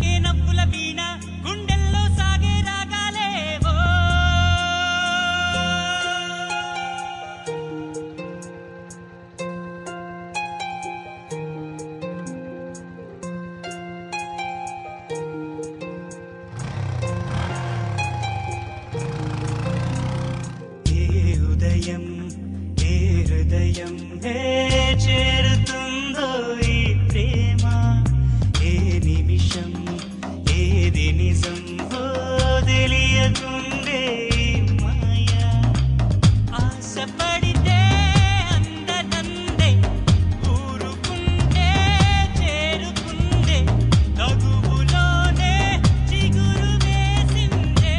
పలికే నవ్వుల వీణ గుండెల్లో సాగే రాగాలేవో ఉదయం ఏ హృదయం చేరుతుందో ఈ ప్రేమ ఏ నిమిషం ఏది నిజం తెలియకుండే మాయ ఆశపడితే అందనందే ఊరుకుంటే చేరుకుందే తగువులోనే చిగురు వేసిందే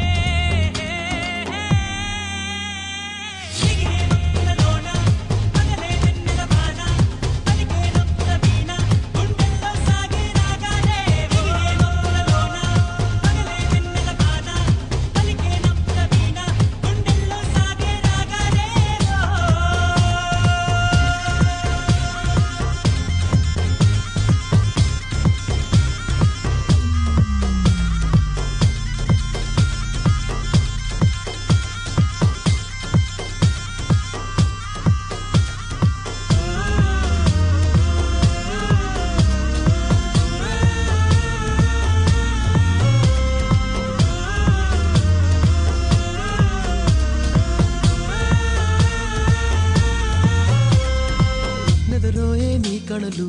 కళలు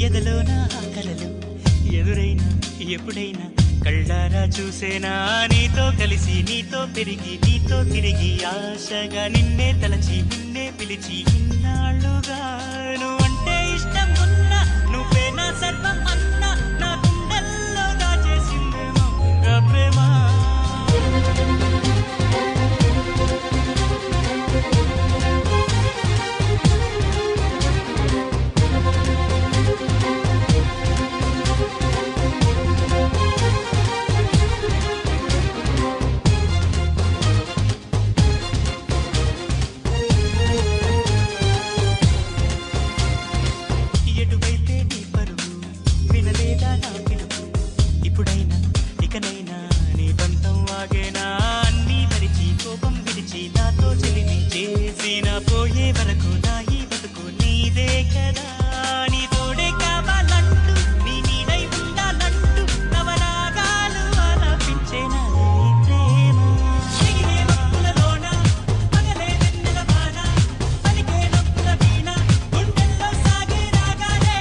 ఎదలోన ఆ కళలు ఎదురైనా ఎప్పుడైనా కళ్ళారా చూసేనా నీతో కలిసి నీతో పెరిగి నీతో తిరిగి ఆశగా నిన్నే తలచి నిన్నే పిలిచి ఇన్నాళ్ళుగా నువ్వంటే ఇష్టం ఉన్నా నువ్వే నా సర్వం అన్నా నా గుండెల్లో దాచేసిందేమో ప్రేమ ఇప్పుడైనా ఇకనైనా నీ బంధం ఆగేనా అన్నీ మరిచి కోపం విడిచి నాతో చెలిని చేసిన పోయే వరకు నా ఈ బతుకు నీదే కదా నీ తోడే కావాలంటూ నీ నీడై ఉండాలంటూ నవరాగాలు ఆలపించేనా ప్రేమ పగలే వెన్నెల బాణ పలికే నవ్వుల వీణ గుండెల్లో సాగే రాగాలే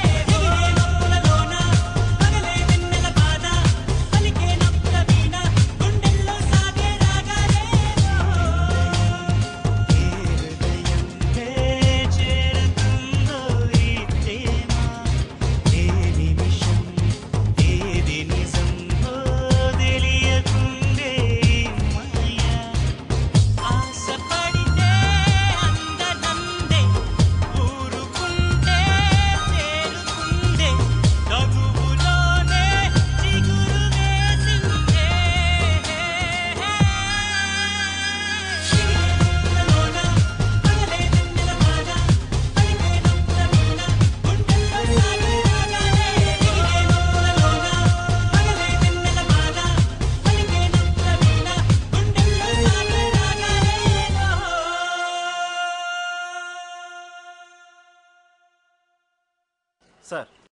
సార్